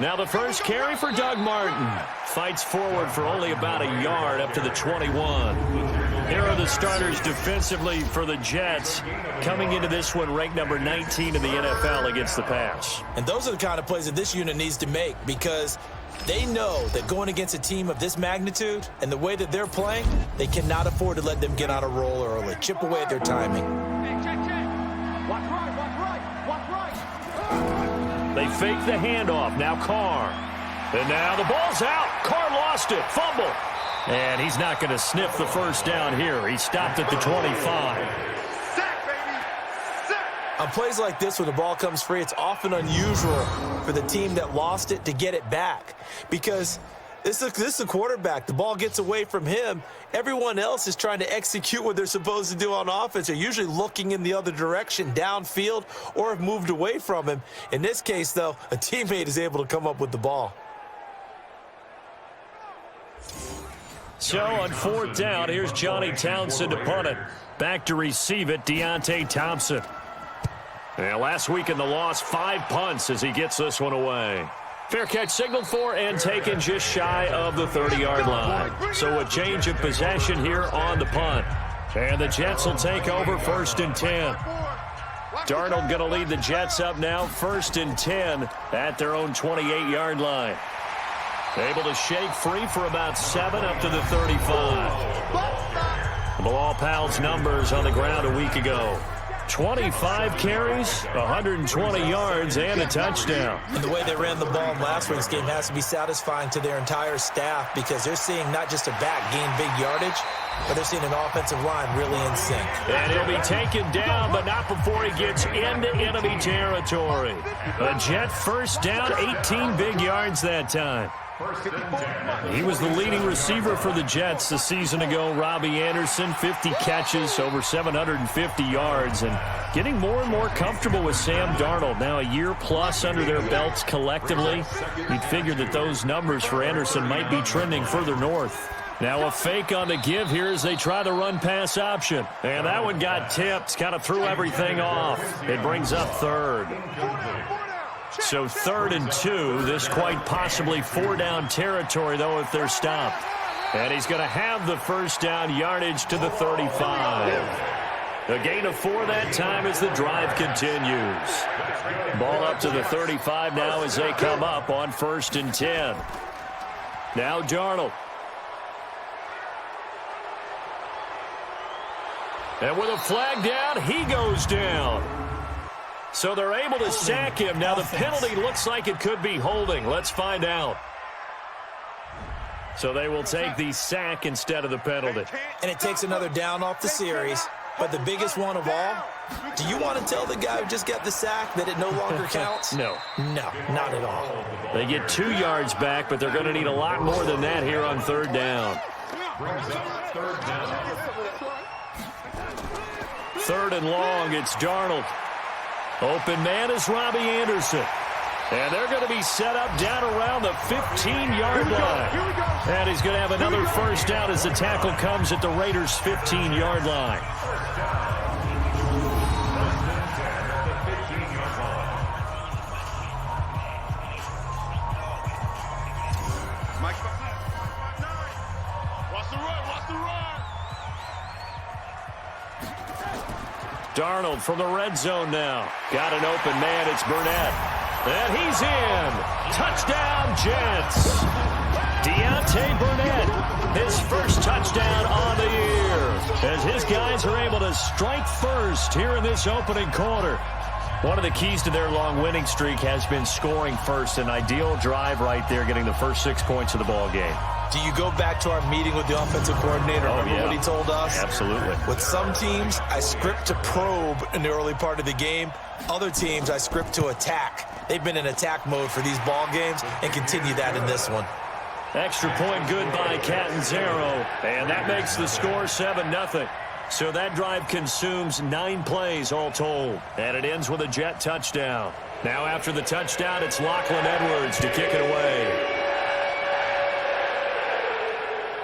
Now the first carry for Doug Martin. Fights forward for only about a yard up to the 21. Here are the starters defensively for the Jets. Coming into this one ranked number 19 in the NFL against the pass. And those are the kind of plays that this unit needs to make, because they know that going against a team of this magnitude and the way that they're playing, they cannot afford to let them get on a roll early. Chip away at their timing. They fake the handoff. Now Carr. And now the ball's out. Carr lost it. Fumble. And he's not going to sniff the first down here. He stopped at the 25. On plays like this, when the ball comes free, it's often unusual for the team that lost it to get it back, because this is a quarterback. The ball gets away from him. Everyone else is trying to execute what they're supposed to do on offense. They're usually looking in the other direction, downfield, or have moved away from him. In this case, though, a teammate is able to come up with the ball. So on fourth down, here's Johnny Townsend to punt it. Back to receive it, Deontay Thompson. And last week in the loss, 5 punts as he gets this one away. Fair catch signaled for and taken just shy of the 30-yard line. So a change of possession here on the punt. And the Jets will take over 1st and 10. Darnold going to lead the Jets up now, 1st and 10 at their own 28-yard line. Able to shake free for about 7 up to the 35. Bilal Powell's numbers on the ground a week ago. 25 carries, 120 yards, and a touchdown. And the way they ran the ball in last week's game has to be satisfying to their entire staff, because they're seeing not just a back gain big yardage, but they're seeing an offensive line really in sync. And he'll be taken down, but not before he gets into enemy territory. A Jet first down, 18 big yards that time. He was the leading receiver for the Jets a season ago. Robbie Anderson, 50 catches, over 750 yards, and getting more and more comfortable with Sam Darnold. Now a year plus under their belts collectively. You'd figure that those numbers for Anderson might be trending further north. Now a fake on the give here as they try to run pass option. And that one got tipped, kind of threw everything off. It brings up 3rd. So 3rd and 2, this quite possibly 4-down territory, though, if they're stopped. And he's going to have the first down yardage to the 35. A gain of 4 that time as the drive continues. Ball up to the 35 now as they come up on 1st and 10. Now Darnold. And with a flag down, he goes down. So they're able to sack him. Now the penalty looks like it could be holding. Let's find out. So they will take the sack instead of the penalty. And it takes another down off the series. But the biggest one of all, do you want to tell the guy who just got the sack that it no longer counts? No. No, not at all. They get 2 yards back, but they're going to need a lot more than that here on 3rd down. 3rd and long, it's Darnold. Open man is Robbie Anderson. And they're going to be set up down around the 15-yard line. And he's going to have another first down as the tackle comes at the Raiders' 15-yard line. Darnold from the red zone now. Got an open man. It's Burnett. And he's in. Touchdown, Jets. Deontay Burnett, his first touchdown on the year, as his guys are able to strike first here in this opening quarter. One of the keys to their long winning streak has been scoring first. An ideal drive right there, getting the first 6 points of the ball game. Do you go back to our meeting with the offensive coordinator? Remember what he told us? Absolutely. With some teams, I script to probe in the early part of the game. Other teams, I script to attack. They've been in attack mode for these ball games and continue that in this one. Extra point good by Catanzaro, and that makes the score 7-0. So that drive consumes 9 plays all told, and it ends with a Jet touchdown. Now after the touchdown, it's Lachlan Edwards to kick it away.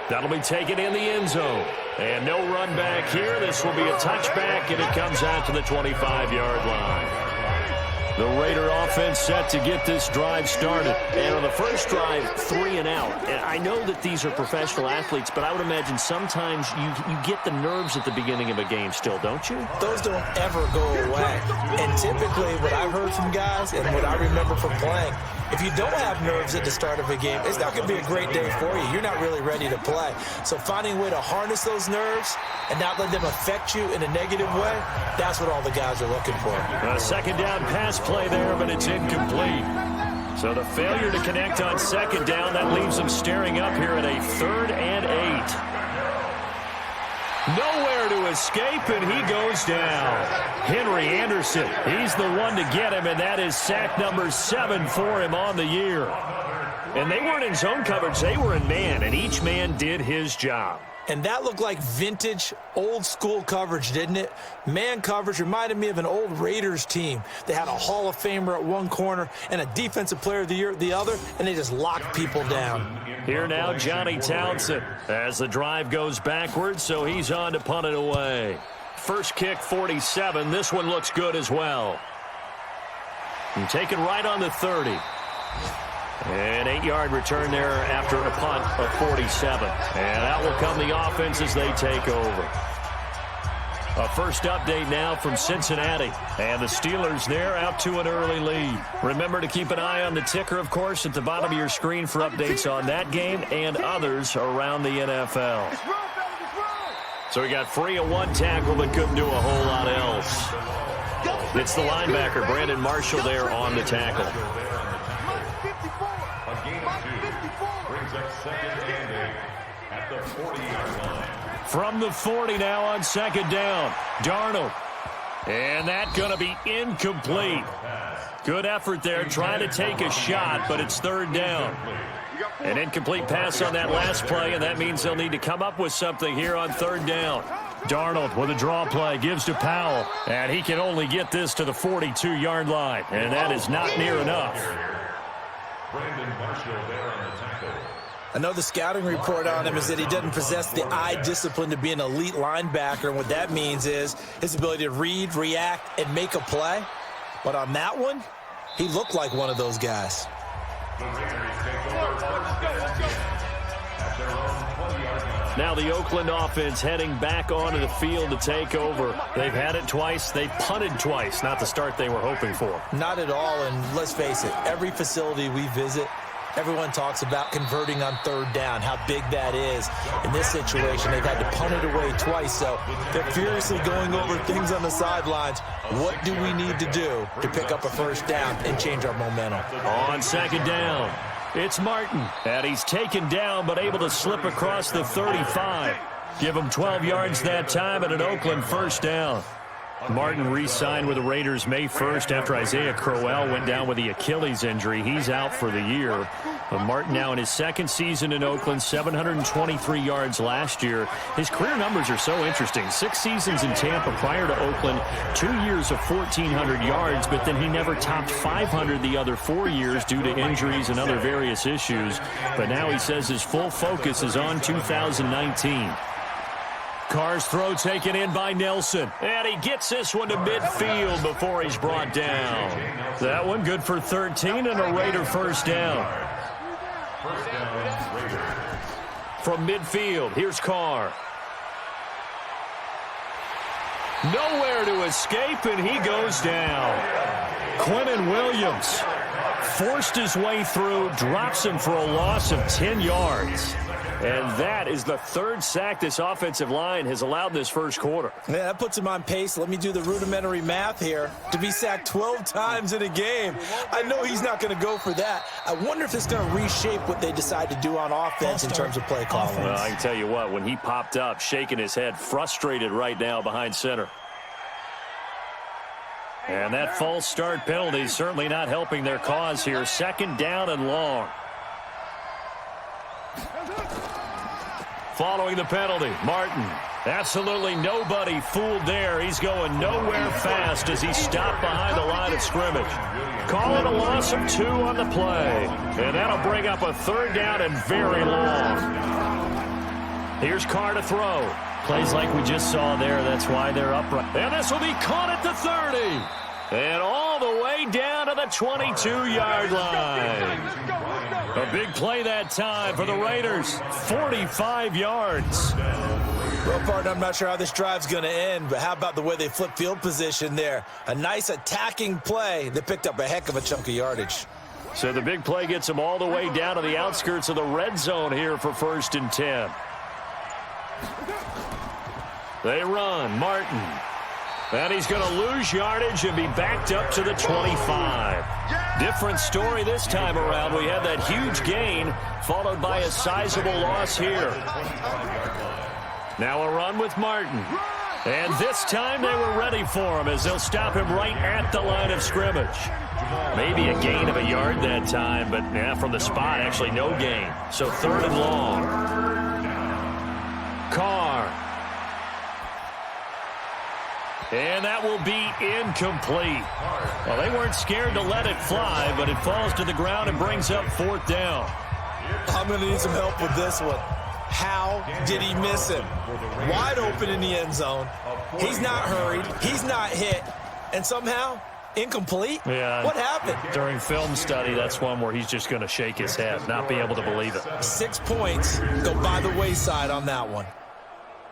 That'll be taken in the end zone. And no run back here. This will be a touchback, and it comes out to the 25-yard line. The Raider offense set to get this drive started. And on the first drive, 3 and out. And I know that these are professional athletes, but I would imagine sometimes you get the nerves at the beginning of a game still, don't you? Those don't ever go away. And typically what I've heard from guys and what I remember from playing, if you don't have nerves at the start of a game, it's not going to be a great day for you. You're not really ready to play. So finding a way to harness those nerves and not let them affect you in a negative way, that's what all the guys are looking for. A second down pass play there, but it's incomplete. So the failure to connect on second down, that leaves them staring up here at a 3rd and 8. Nowhere to escape, and he goes down. Henry Anderson, he's the one to get him, and that is sack number 7 for him on the year. And they weren't in zone coverage, they were in man, and each man did his job. And that looked like vintage, old-school coverage, didn't it? Man coverage reminded me of an old Raiders team. They had a Hall of Famer at one corner and a Defensive Player of the Year at the other, and they just locked people down. Here now, Johnny Townsend, as the drive goes backwards, so he's on to punt it away. First kick, 47. This one looks good as well. And taken right on the 30. An 8-yard return there after a punt of 47. And out will come the offense as they take over. A first update now from Cincinnati. And the Steelers there out to an early lead. Remember to keep an eye on the ticker, of course, at the bottom of your screen for updates on that game and others around the NFL. So we got free of one tackle but couldn't do a whole lot else. It's the linebacker, Brandon Marshall, there on the tackle. From the 40 now on second down, Darnold. And that's going to be incomplete. Good effort there, trying to take a shot, but it's 3rd down. An incomplete pass on that last play, and that means they'll need to come up with something here on 3rd down. Darnold with a draw play, gives to Powell, and he can only get this to the 42-yard line, and that is not near enough. Brandon Marshall there on the tackle. I know the scouting report on him is that he doesn't possess the eye discipline to be an elite linebacker, and what that means is his ability to read, react, and make a play. But on that one, he looked like one of those guys. Now the Oakland offense heading back onto the field to take over. They've had it twice. They punted twice. Not the start they were hoping for. Not at all, and let's face it, every facility we visit, everyone talks about converting on 3rd down, how big that is. In this situation, they've had to punt it away twice, so they're furiously going over things on the sidelines. What do we need to do to pick up a 1st down and change our momentum? On second down, it's Martin, and he's taken down but able to slip across the 35. Give him 12 yards that time and an Oakland 1st down. Martin re-signed with the Raiders May 1st after Isaiah Crowell went down with the Achilles injury. He's out for the year. Martin now in his 2nd season in Oakland, 723 yards last year. His career numbers are so interesting. 6 seasons in Tampa prior to Oakland, 2 years of 1,400 yards, but then he never topped 500 the other 4 years due to injuries and other various issues. But now he says his full focus is on 2019. Carr's throw taken in by Nelson. And he gets this one to midfield before he's brought down. That one good for 13 and a Raider 1st down. From midfield, here's Carr. Nowhere to escape, and he goes down. Quinnen Williams forced his way through, drops him for a loss of 10 yards. And that is the 3rd sack this offensive line has allowed this first quarter. Yeah, that puts him on pace. Let me do the rudimentary math here. To be sacked 12 times in a game, I know he's not going to go for that. I wonder if it's going to reshape what they decide to do on offense in terms of play calling. Well, I can tell you what, when he popped up, shaking his head, frustrated right now behind center. And that false start penalty is certainly not helping their cause here. 2nd down and long. Following the penalty, Martin. Absolutely nobody fooled there. He's going nowhere fast as he stopped behind the line of scrimmage. Call it a loss of 2 on the play. And that'll bring up a 3rd down and very long. Here's Carr to throw. Plays like we just saw there. That's why they're upright. And this will be caught at the 30. And all the way down to the 22-yard line. A big play that time for the Raiders. 45 yards. Well, partner, I'm not sure how this drive's going to end, but how about the way they flip field position there? A nice attacking play. They picked up a heck of a chunk of yardage. So the big play gets them all the way down to the outskirts of the red zone here for 1st and 10. They run. Martin. And he's going to lose yardage and be backed up to the 25. Different story this time around. We had that huge gain followed by a sizable loss here. Now a run with Martin. And this time they were ready for him as they'll stop him right at the line of scrimmage. Maybe a gain of a yard that time, but from the spot, actually no gain. So 3rd and long. Carr. And that will be incomplete. Well, they weren't scared to let it fly, but it falls to the ground and brings up 4th down. I'm going to need some help with this one. How did he miss him? Wide open in the end zone. He's not hurried. He's not hit. And somehow, incomplete? Yeah. What happened? During film study, that's one where he's just going to shake his head, not be able to believe it. 6 points go by the wayside on that one.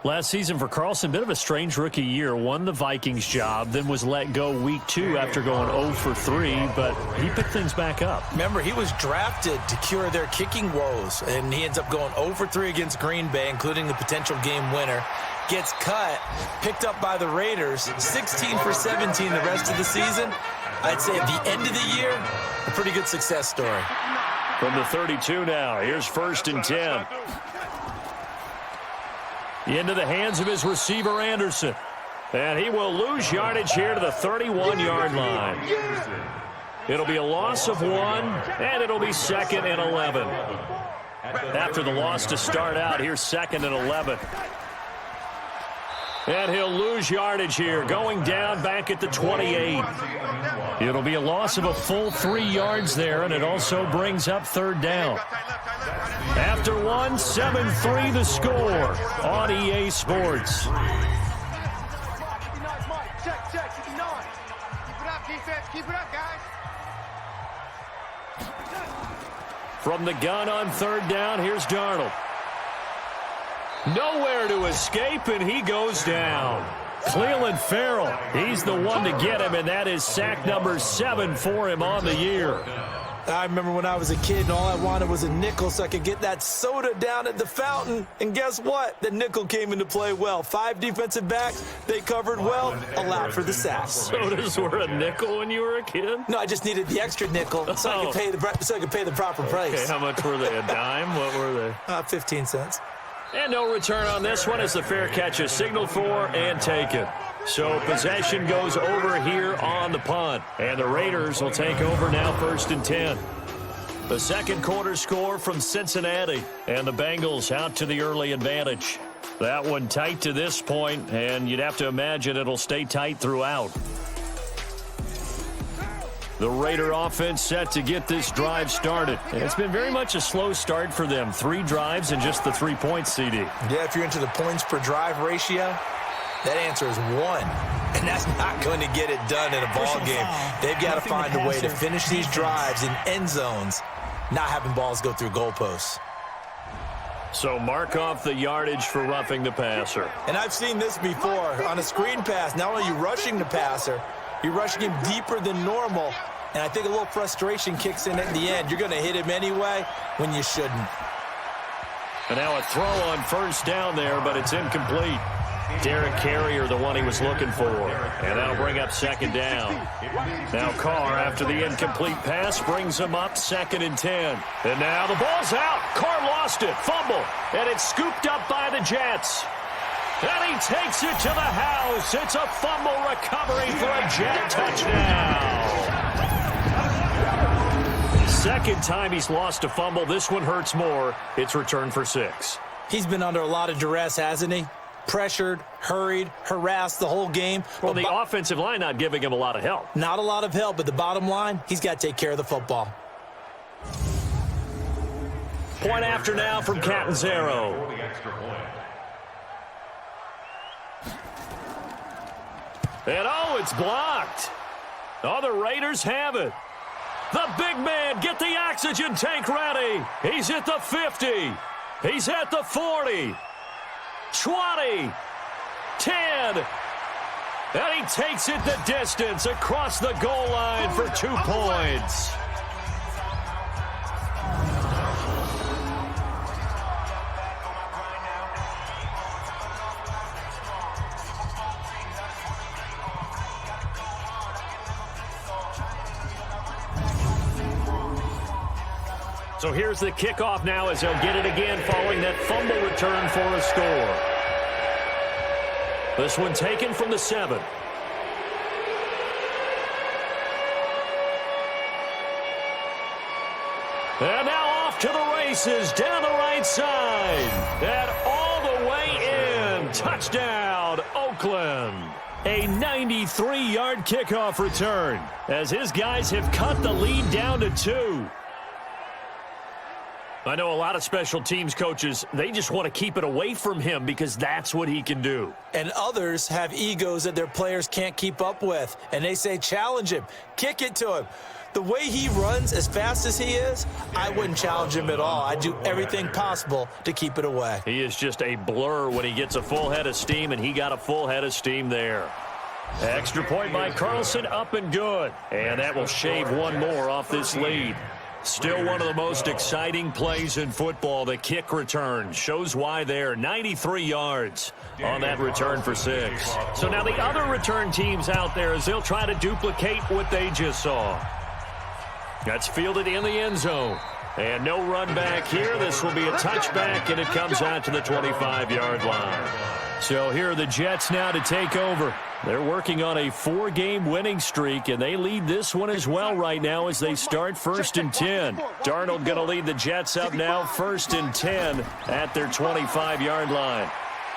Last season for Carlson, bit of a strange rookie year. Won the Vikings job, then was let go week 2 after going 0 for 3, but he picked things back up. Remember, he was drafted to cure their kicking woes, and he ends up going 0 for 3 against Green Bay, including the potential game winner. Gets cut, picked up by the Raiders, 16 for 17 the rest of the season. I'd say at the end of the year, a pretty good success story. From the 32 now, here's 1st and 10. Into the hands of his receiver, Anderson. And he will lose yardage here to the 31-yard line. It'll be a loss of 1, and it'll be 2nd and 11. After the loss to start out, here's 2nd and 11. And he'll lose yardage here, going down back at the 28. It'll be a loss of a full 3 yards there, and it also brings up 3rd down. After 1, 7-3 the score on EA Sports. From the gun on 3rd down, here's Darnold. Nowhere to escape, and he goes down. Cleveland Farrell, he's the one to get him, and that is sack number 7 for him on the year. I remember when I was a kid and all I wanted was a nickel so I could get that soda down at the fountain. And guess what? The nickel came into play well. 5 defensive backs, they covered well, allowed for the sacks. Sodas were a nickel when you were a kid? No, I just needed the extra nickel so I could pay the proper price. Okay, how much were they? A dime? What were they? 15 cents. And no return on this one as the fair catch is signaled for and taken. So possession goes over here on the punt. And the Raiders will take over now 1st and 10. The second quarter score from Cincinnati. And the Bengals out to the early advantage. That one tight to this point, and you'd have to imagine it'll stay tight throughout. The Raider offense set to get this drive started. And it's been very much a slow start for them. 3 drives and just the 3 points, CD. Yeah, if you're into the points per drive ratio, that answer is 1. And that's not going to get it done in a ball game. They've got to find a way to finish these drives in end zones, not having balls go through goalposts. So mark off the yardage for roughing the passer. And I've seen this before. On a screen pass, not only are you rushing the passer, you're rushing him deeper than normal. And I think a little frustration kicks in at the end. You're going to hit him anyway when you shouldn't. And now a throw on 1st down there, but it's incomplete. Derek Carrier, the one he was looking for. And that'll bring up 2nd down. Now Carr, after the incomplete pass, brings him up 2nd and 10. And now the ball's out. Carr lost it. Fumble. And it's scooped up by the Jets. And he takes it to the house. It's a fumble recovery for a Jet touchdown. Second time he's lost a fumble. This one hurts more. It's returned for 6. He's been under a lot of duress, hasn't he? Pressured, hurried, harassed the whole game. Well, the offensive line not giving him a lot of help. Not a lot of help, but the bottom line, he's got to take care of the football. Point after now from Catanzaro. And oh, it's blocked. Oh, the Raiders have it. The big man, get the oxygen tank ready. He's at the 50. He's at the 40. 20. 10. And he takes it the distance across the goal line for 2 points. So here's the kickoff now as they'll get it again following that fumble return for a score. This one taken from the 7. And now off to the races down the right side. And all the way in. Touchdown, Oakland. A 93-yard kickoff return as his guys have cut the lead down to 2. I know a lot of special teams coaches, they just want to keep it away from him because that's what he can do. And others have egos that their players can't keep up with. And they say, challenge him, kick it to him. The way he runs as fast as he is, I wouldn't challenge him at all. I'd do everything possible to keep it away. He is just a blur when he gets a full head of steam, and he got a full head of steam there. Extra point by Carlson, up and good. And that will shave one more off this lead. Still one of the most exciting plays in football, the kick return. Shows why there, 93 yards on that return for 6. So now the other return teams out there as they'll try to duplicate what they just saw. That's fielded in the end zone. And no run back here. This will be a touchback, and it comes out to the 25-yard line. So here are the Jets now to take over. They're working on a 4-game winning streak, and they lead this one as well right now as they start 1st and 10. Darnold going to lead the Jets up now 1st and 10 at their 25-yard line.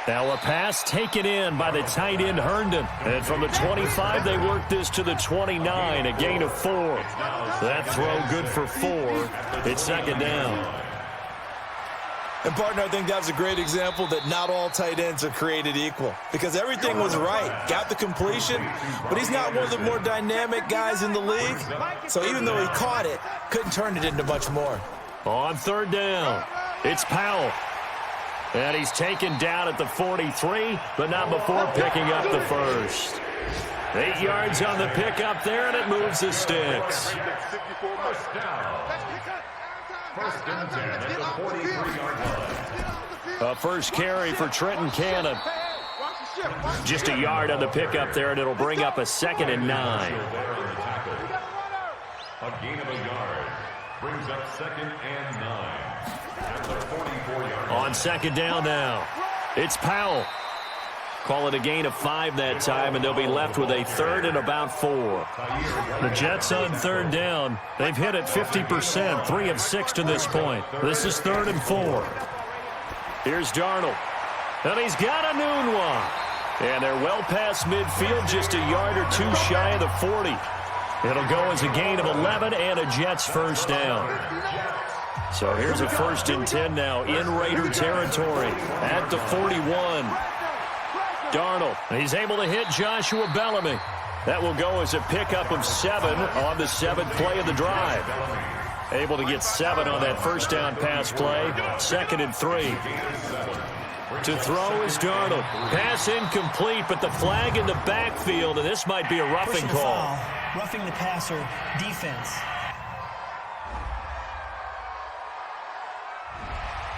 Now a pass taken in by the tight end Herndon. And from the 25, they work this to the 29, a gain of 4. That throw good for 4. It's 2nd down. And, partner, I think that's a great example that not all tight ends are created equal because everything was right. Got the completion, but he's not one of the more dynamic guys in the league. So even though he caught it, couldn't turn it into much more. On 3rd down, it's Powell. And he's taken down at the 43, but not before picking up the first. 8 yards on the pickup there, and it moves the sticks. First and 10 at the 43-yard line. A first carry for Trenton Cannon. Just a yard on the pickup there, and it'll bring up a 2nd and 9. A gain of a yard brings up 2nd and 9 at the 44-yard line. On 2nd down now, it's Powell. Call it a gain of 5 that time, and they'll be left with a 3rd and about 4. The Jets on 3rd down. They've hit it 50%, 3 of 6 to this point. This is 3rd and 4. Here's Darnold. And he's got a noon one. And they're well past midfield, just a yard or 2 shy of the 40. It'll go as a gain of 11 and a Jets first down. So here's a 1st and 10 now in Raider territory at the 41. Darnold, he's able to hit Joshua Bellamy. That will go as a pickup of 7 on the 7th play of the drive. Able to get 7 on that first down pass play. 2nd and 3. To throw is Darnold. Pass incomplete, but the flag in the backfield, and this might be a roughing call. Roughing the passer defense.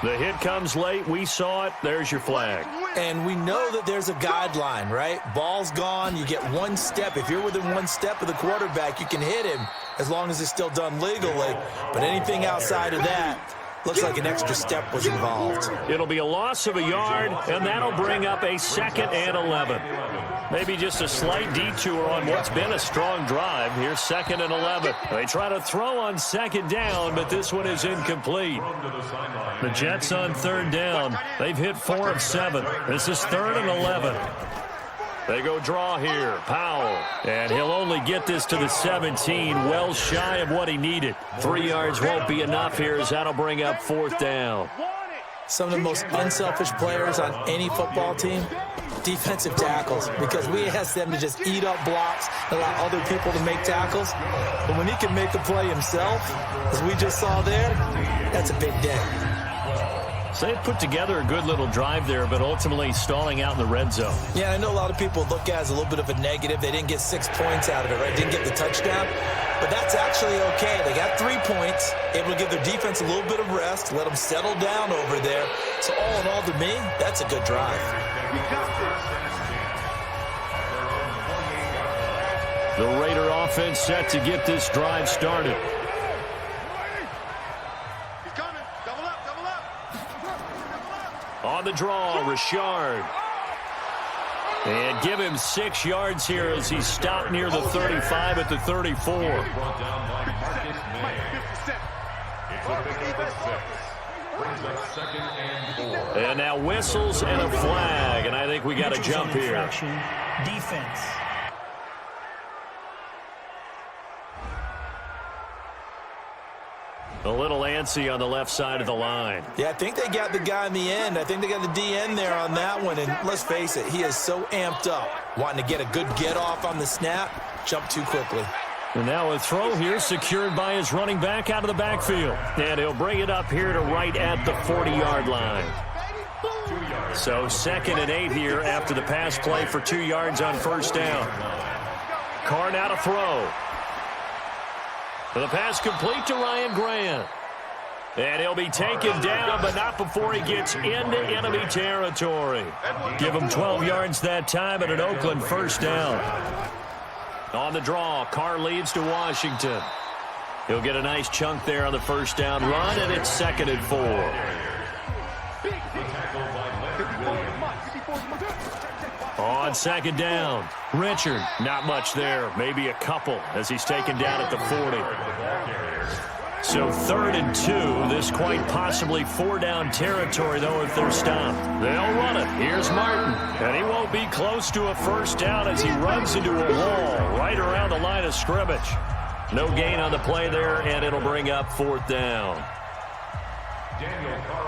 The hit comes late. We saw it. There's your flag. And we know that there's a guideline, right? Ball's gone. You get 1 step. If you're within 1 step of the quarterback, you can hit him as long as it's still done legally. But anything outside of that looks like an extra step was involved. It'll be a loss of a yard, and that'll bring up a 2nd and 11. Maybe just a slight detour on what's been a strong drive. Here's 2nd and 11. They try to throw on 2nd down, but this one is incomplete. The Jets on 3rd down. They've hit 4 of 7. This is 3rd and 11. They go draw here. Powell. And he'll only get this to the 17, well shy of what he needed. 3 yards won't be enough here as that'll bring up 4th down. Some of the most unselfish players on any football team defensive tackles, because we ask them to just eat up blocks and allow other people to make tackles. But when he can make a play himself, as we just saw there, that's a big day. So they put together a good little drive there, but ultimately stalling out in the red zone. Yeah, I know a lot of people look at it as a little bit of a negative. They didn't get 6 points out of it, right? Didn't get the touchdown. But that's actually okay. They got 3 points, able to give their defense a little bit of rest, let them settle down over there. So all in all, to me, that's a good drive. The Raider offense set to get this drive started. On the draw, Richard. And give him 6 yards here as he stopped near the 35 at the 34. Brought down by Marcus May. It's a pickup of 6. Brings up 2nd and 4. And now whistles and a flag, and I think we got a jump here. Defense. A little antsy on the left side of the line. Yeah, I think they got the guy in the end. I think they got the DN there on that one. And let's face it, he is so amped up, wanting to get a good get-off on the snap, jump too quickly. And now a throw here secured by his running back out of the backfield. And he'll bring it up here to right at the 40-yard line. So 2nd and 8 here after the pass play for 2 yards on first down. Carr now to throw. The pass complete to Ryan Grant. And he'll be taken down, but not before he gets into enemy territory. Give him 12 yards that time and an Oakland first down. On the draw, Carr leads to Washington. He'll get a nice chunk there on the first down run, and it's 2nd and 4. On 2nd down, Richard, not much there, maybe a couple as he's taken down at the 40. So 3rd and 2, this quite possibly 4-down territory though if they're stopped. They'll run it. Here's Martin, and he won't be close to a first down as he runs into a wall right around the line of scrimmage. No gain on the play there, and it'll bring up 4th down.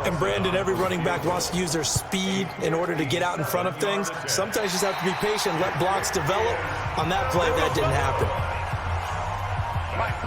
And Brandon, every running back wants to use their speed in order to get out in front of things. Sometimes you just have to be patient, let blocks develop. On that play, that didn't happen.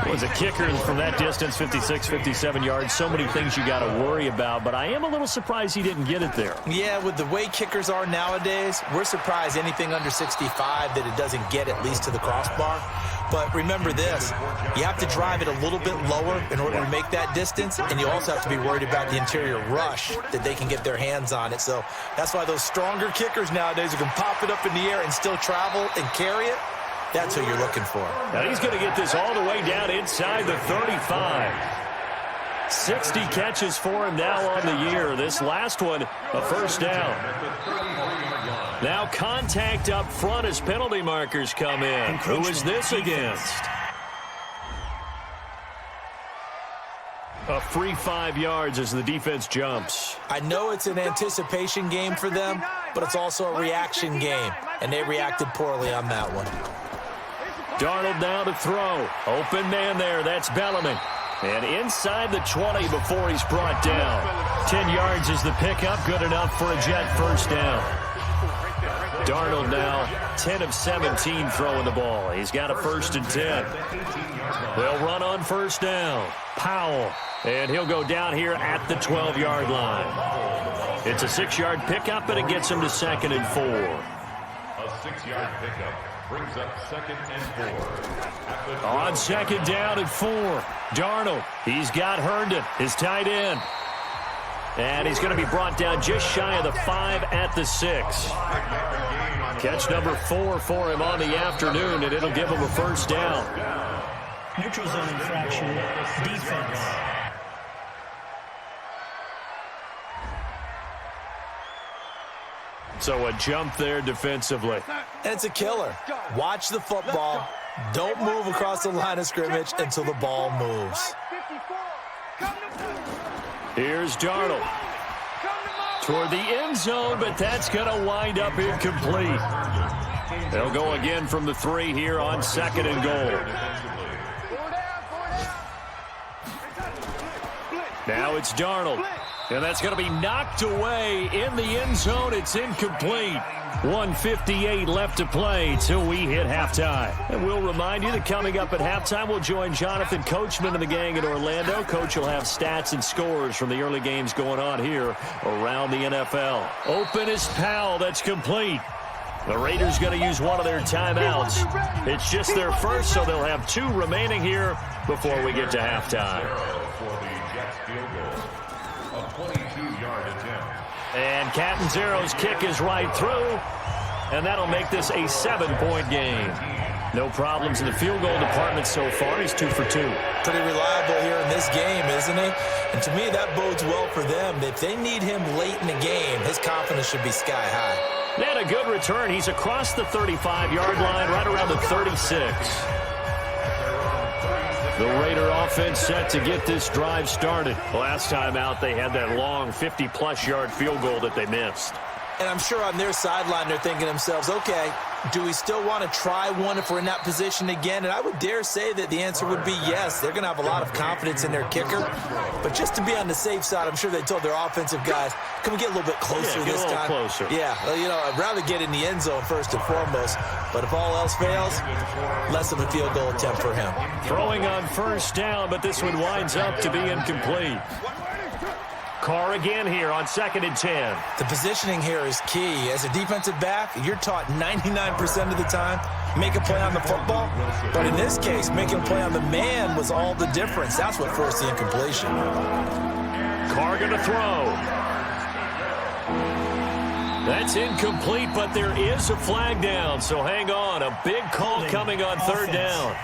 Was a kicker from that distance, 56, 57 yards. So many things you got to worry about, but I am a little surprised he didn't get it there. Yeah, with the way kickers are nowadays, we're surprised anything under 65 that it doesn't get at least to the crossbar. But remember this, you have to drive it a little bit lower in order to make that distance, and you also have to be worried about the interior rush that they can get their hands on it. So that's why those stronger kickers nowadays who can pop it up in the air and still travel and carry it, that's who you're looking for. Now he's going to get this all the way down inside the 35. 60 catches for him now on the year. This last one, a first down. Now contact up front as penalty markers come in. Who is this against? A free 5 yards as the defense jumps. I know it's an anticipation game for them, but it's also a reaction game, and they reacted poorly on that one. Darnold now to throw. Open man there. That's Bellamy. And inside the 20 before he's brought down. 10 yards is the pickup. Good enough for a Jet first down. Darnold now 10 of 17 throwing the ball. He's got a 1st and 10. They'll run on first down. Powell. And he'll go down here at the 12-yard line. It's a 6-yard pickup, and it gets him to 2nd and 4. A 6-yard pickup brings up 2nd and 4. On 2nd down and 4. Darnold. He's got Herndon, his tight end. And he's going to be brought down just shy of the 5 at the 6. Catch number 4 for him on the afternoon, and it'll give him a first down. Neutral zone infraction. Defense. So a jump there defensively. And it's a killer. Watch the football. Don't move across the line of scrimmage until the ball moves. Here's Darnold. Toward the end zone, but that's going to wind up incomplete. They'll go again from the 3 here on 2nd and goal. Now it's Darnold. And that's going to be knocked away in the end zone. It's incomplete. 1:58 left to play till we hit halftime. And we'll remind you that coming up at halftime, we'll join Jonathan Coachman and the gang in Orlando. Coach will have stats and scores from the early games going on here around the NFL. Open is Powell. That's complete. The Raiders going to use one of their timeouts. It's just their first, so they'll have 2 remaining here before we get to halftime. For the Jets field goal, a 22-yard attempt. And Catanzaro's kick is right through, and that'll make this a 7-point game. No problems in the field goal department so far. He's 2 for 2. Pretty reliable here in this game, isn't he? And to me, that bodes well for them. If they need him late in the game, his confidence should be sky high. And a good return. He's across the 35-yard line, right around the 36. The Raider offense set to get this drive started. Last time out, they had that long 50-plus yard field goal that they missed. And I'm sure on their sideline, they're thinking to themselves, okay, do we still want to try one if we're in that position again? And I would dare say that the answer would be yes. They're going to have a lot of confidence in their kicker. But just to be on the safe side, I'm sure they told their offensive guys, can we get a little bit closer this time? Closer. Yeah, well, you know, I'd rather get in the end zone first and foremost. But if all else fails, less of a field goal attempt for him. Throwing on first down, but this one winds up to be incomplete. Carr again here on 2nd and 10. The positioning here is key. As a defensive back, you're taught 99% of the time, make a play on the football. But in this case, making a play on the man was all the difference. That's what forced the incompletion. Carr going to throw. That's incomplete, but there is a flag down, so hang on. A big call coming on 3rd down.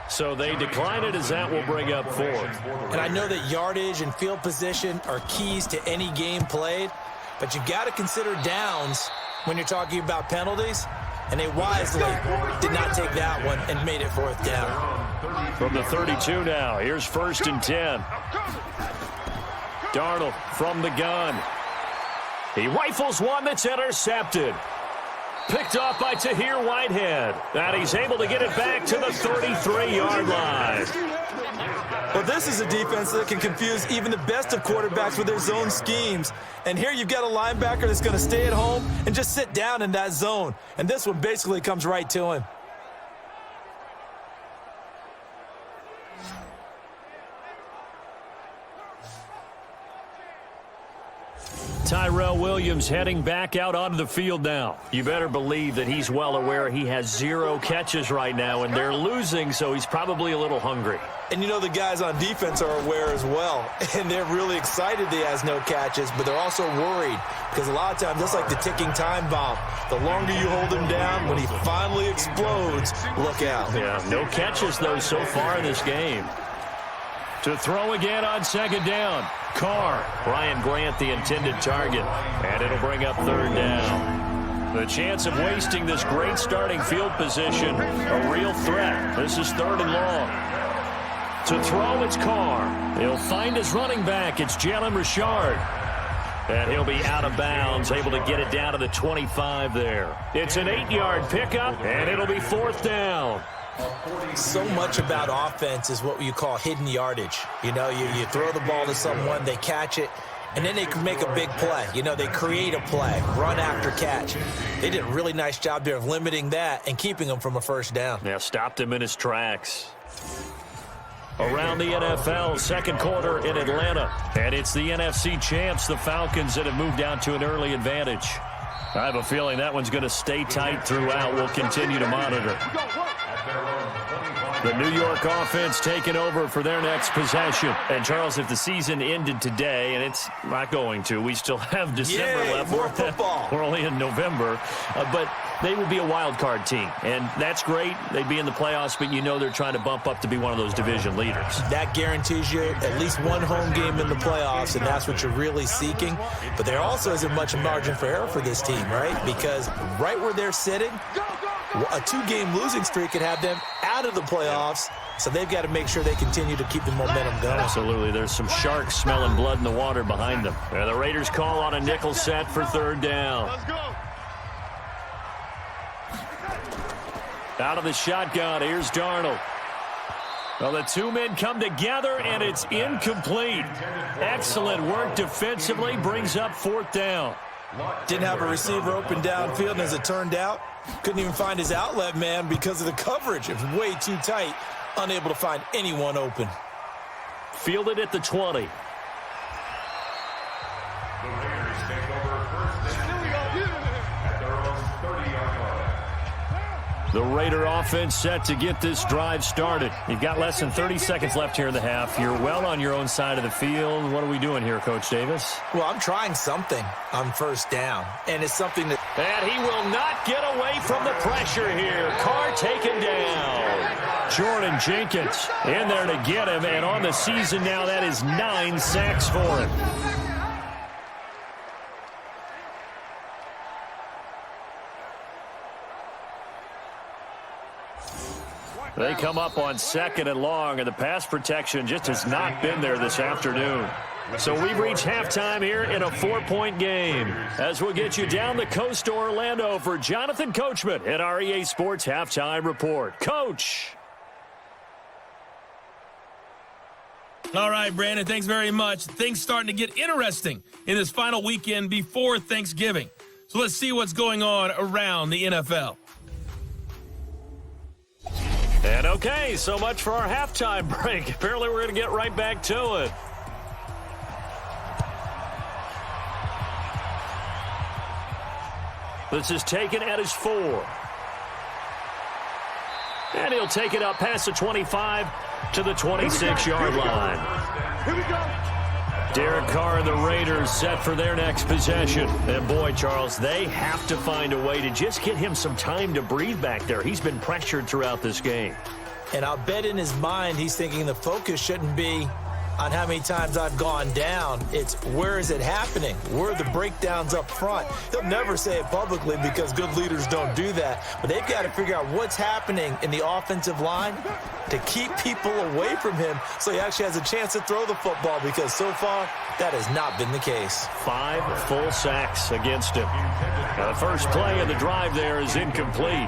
So they decline it as that will bring up 4th. And I know that yardage and field position are keys to any game played, but you got to consider downs when you're talking about penalties, and they wisely did not take that one and made it 4th down. From the 32 now, here's 1st and 10. Darnold from the gun. He rifles one that's intercepted. Picked off by Tahir Whitehead. And he's able to get it back to the 33-yard line. Well, this is a defense that can confuse even the best of quarterbacks with their zone schemes. And here you've got a linebacker that's going to stay at home and just sit down in that zone. And this one basically comes right to him. Tyrell Williams heading back out onto the field now. You better believe that he's well aware he has 0 catches right now, and they're losing, so he's probably a little hungry. And you know the guys on defense are aware as well, and they're really excited that he has no catches, but they're also worried because a lot of times that's like the ticking time bomb. The longer you hold him down, when he finally explodes, look out. Yeah, no catches, though, so far in this game. To throw again on 2nd down. Carr. Ryan Grant the intended target. And it'll bring up 3rd down. The chance of wasting this great starting field position, a real threat. This is 3rd and long. To throw, it's Carr. He'll find his running back. It's Jalen Richard. And he'll be out of bounds, able to get it down to the 25 there. It's an 8-yard pickup, and it'll be 4th down. So much about offense is what you call hidden yardage. You know, you throw the ball to someone, they catch it, and then they can make a big play. You know, they create a play, run after catch. They did a really nice job there of limiting that and keeping him from a 1st down. Yeah, stopped him in his tracks. Around the NFL, 2nd quarter in Atlanta. And it's the NFC champs, the Falcons, that have moved out to an early advantage. I have a feeling that one's going to stay tight throughout. We'll continue to monitor. The New York offense taking over for their next possession. And, Charles, if the season ended today, and it's not going to, we still have December left. More football. We're only in November. But they would be a wild card team. And that's great. They'd be in the playoffs, but you know they're trying to bump up to be one of those division leaders. That guarantees you at least one home game in the playoffs, and that's what you're really seeking. But there also isn't much margin for error for this team, right? Because right where they're sitting, a 2-game losing streak could have them out of the playoffs, so they've got to make sure they continue to keep the momentum going. Absolutely. There's some sharks smelling blood in the water behind them. And the Raiders call on a nickel set for 3rd down. Let's go. Out of the shotgun, here's Darnold. Well, the two men come together, and it's incomplete. Excellent work defensively, brings up 4th down. Didn't have a receiver open downfield, and as it turned out, couldn't even find his outlet man because of the coverage. It was way too tight, unable to find anyone open. Fielded at the 20. The Raiders take over first and 10 at their own 30-yard line. The Raider offense set to get this drive started. You've got less than 30 seconds left here in the half. You're well on your own side of the field. What are we doing here, Coach Davis? Well, I'm trying something on 1st down, and it's something that... And he will not get away from the pressure here. Carr taken down. Jordan Jenkins in there to get him, and on the season now, that is 9 sacks for him. They come up on 2nd and long, and the pass protection just has not been there this afternoon. So we've reached halftime here in a 4-point game. As we'll get you down the coast to Orlando for Jonathan Coachman at our EA Sports Halftime Report. Coach! All right, Brandon, thanks very much. Things starting to get interesting in this final weekend before Thanksgiving. So let's see what's going on around the NFL. And okay, so much for our halftime break. Apparently we're going to get right back to it. This is taken at his 4. And he'll take it up past the 25 to the 26-yard line. Here we go. Derek Carr and the Raiders set for their next possession. And boy, Charles, they have to find a way to just get him some time to breathe back there. He's been pressured throughout this game. And I'll bet in his mind he's thinking the focus shouldn't be on how many times I've gone down. It's where is it happening? Where are the breakdowns up front? He'll never say it publicly because good leaders don't do that. But they've got to figure out what's happening in the offensive line to keep people away from him so he actually has a chance to throw the football, because so far that has not been the case. 5 full sacks against him. Now the first play of the drive there is incomplete.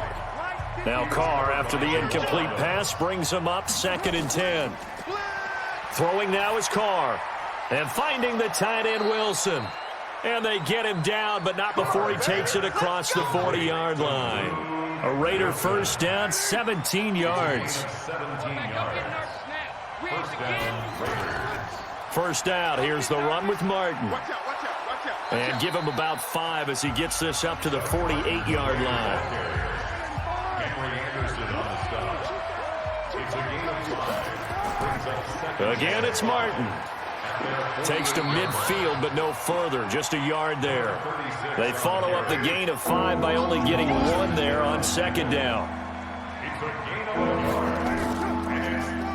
Now Carr, after the incomplete pass, brings him up 2nd and 10. Throwing now is Carr. And finding the tight end Wilson. And they get him down, but not before he takes it across the 40-yard line. A Raider first down, 17 yards. 17 yards. First down, Raiders. First out, here's the run with Martin. Watch out. And give him about 5 as he gets this up to the 48-yard line. Henry Anderson on the stop. It's a gain of 5. Brings up 2nd. Again, it's Martin. Takes to midfield, but no further. Just a yard there. They follow up the gain of 5 by only getting 1 there on 2nd down. It's a gain of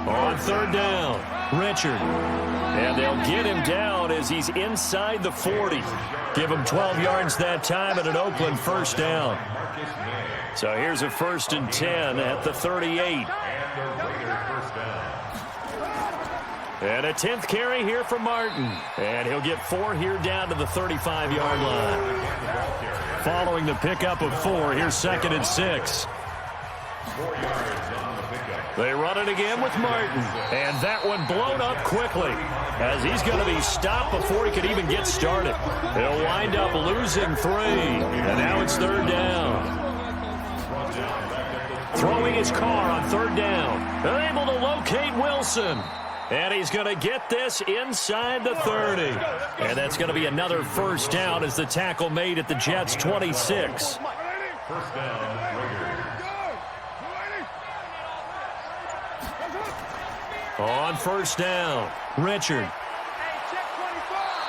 1. On 3rd down, Richard. And they'll get him down as he's inside the 40. Give him 12 yards that time and an Oakland first down. So here's a 1st and 10 at the 38. And a 10th carry here for Martin. And he'll get 4 here down to the 35-yard line. Following the pickup of 4, here's 2nd and 6. 4 yards on the pickup. They run it again with Martin. And that one blown up quickly as he's going to be stopped before he could even get started. He'll wind up losing 3. And now it's 3rd down. Throwing his Carr on 3rd down. They're able to locate Wilson. And he's going to get this inside the 30. And that's going to be another first down as the tackle made at the Jets' 26. First down, Raiders. On first down, Richard.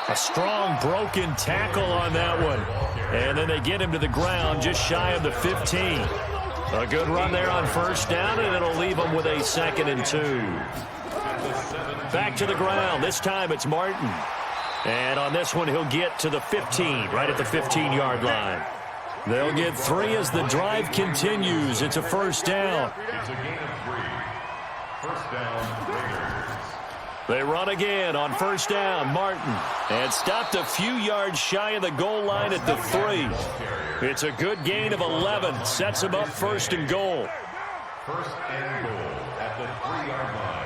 A strong broken tackle on that one. And then they get him to the ground just shy of the 15. A good run there on first down, and it'll leave him with a 2nd and 2. Back to the ground. This time it's Martin. And on this one, he'll get to the 15, right at the 15-yard line. They'll get 3 as the drive continues. It's a first down. It's a gain of 3. First down, Raiders. They run again on first down, Martin. And stopped a few yards shy of the goal line at the 3. It's a good gain of 11. Sets him up 1st and goal. 1st and goal at the 3-yard line.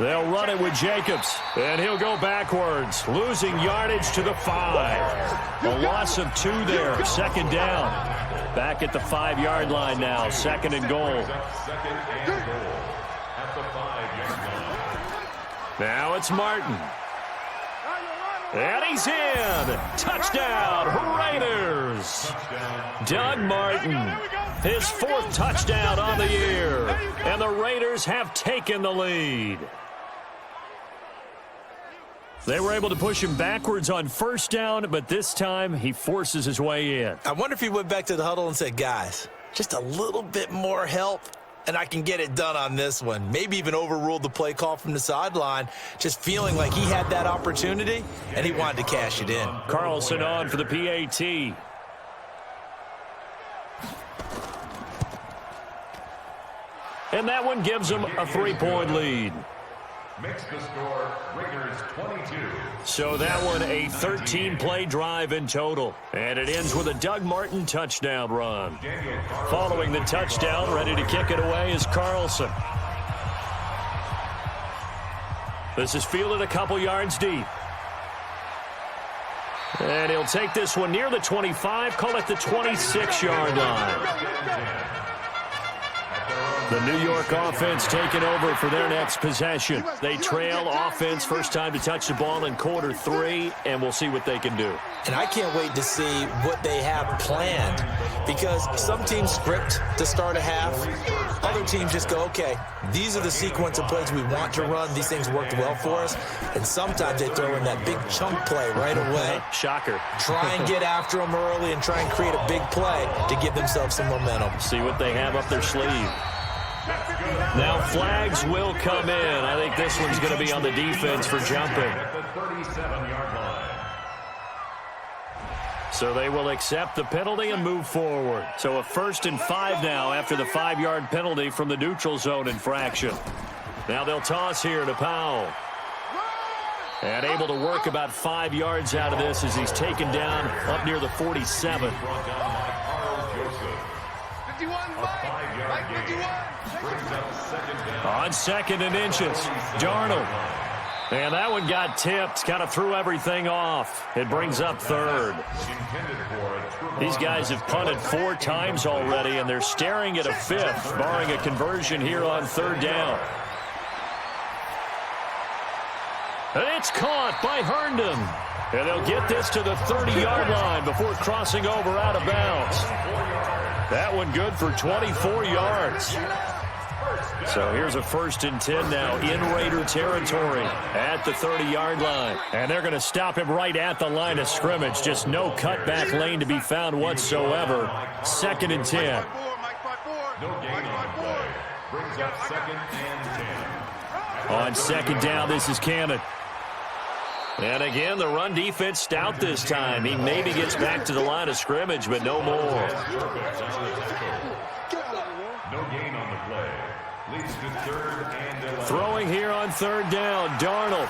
They'll run it with Jacobs, and he'll go backwards, losing yardage to the 5. A loss of 2 there, 2nd down. Back at the 5-yard line now, 2nd and goal. Now it's Martin. And he's in. Touchdown, Raiders. Doug Martin, his 4th touchdown on the year. And the Raiders have taken the lead. They were able to push him backwards on 1st down, but this time he forces his way in. I wonder if he went back to the huddle and said, guys, just a little bit more help, and I can get it done on this one. Maybe even overruled the play call from the sideline, just feeling like he had that opportunity, and he wanted to cash it in. Carlson on for the PAT. And that one gives him a 3-point lead. Makes the score Raiders 22. So that one a 13-play drive in total. And it ends with a Doug Martin touchdown run. Following the touchdown, ready to kick it away is Carlson. This is fielded a couple yards deep. And he'll take this one near the 25, call it the 26-yard line. The New York offense taking over for their next possession. They trail offense, first time to touch the ball in quarter 3, and we'll see what they can do. And I can't wait to see what they have planned, because some teams script to start a half. Other teams just go, okay, these are the sequence of plays we want to run. These things worked well for us. And sometimes they throw in that big chunk play right away. Shocker. Try and get after them early and try and create a big play to give themselves some momentum. See what they have up their sleeve. Now flags will come in. I think this one's going to be on the defense for jumping. So they will accept the penalty and move forward. So a 1st and 5 now after the 5-yard penalty from the neutral zone infraction. Now they'll toss here to Powell. And able to work about 5 yards out of this as he's taken down up near the 47. 51, Mike, 51. On 2nd and inches, Darnold. And that one got tipped, kind of threw everything off. It brings up 3rd. These guys have punted 4 times already, and they're staring at a 5th, barring a conversion here on 3rd down. And it's caught by Herndon. And they'll get this to the 30-yard line before crossing over out of bounds. That one good for 24 yards. So here's a 1st and 10 now in Raider territory at the 30-yard line. And they're going to stop him right at the line of scrimmage. Just no cutback lane to be found whatsoever. 2nd and 10. No gain on the play. Brings up 2nd and 10. On 2nd down, this is Cannon. And again, the run defense stout this time. He maybe gets back to the line of scrimmage, but no more. No gain on the play. Leads to 3rd and 11. Throwing here on 3rd down, Darnold.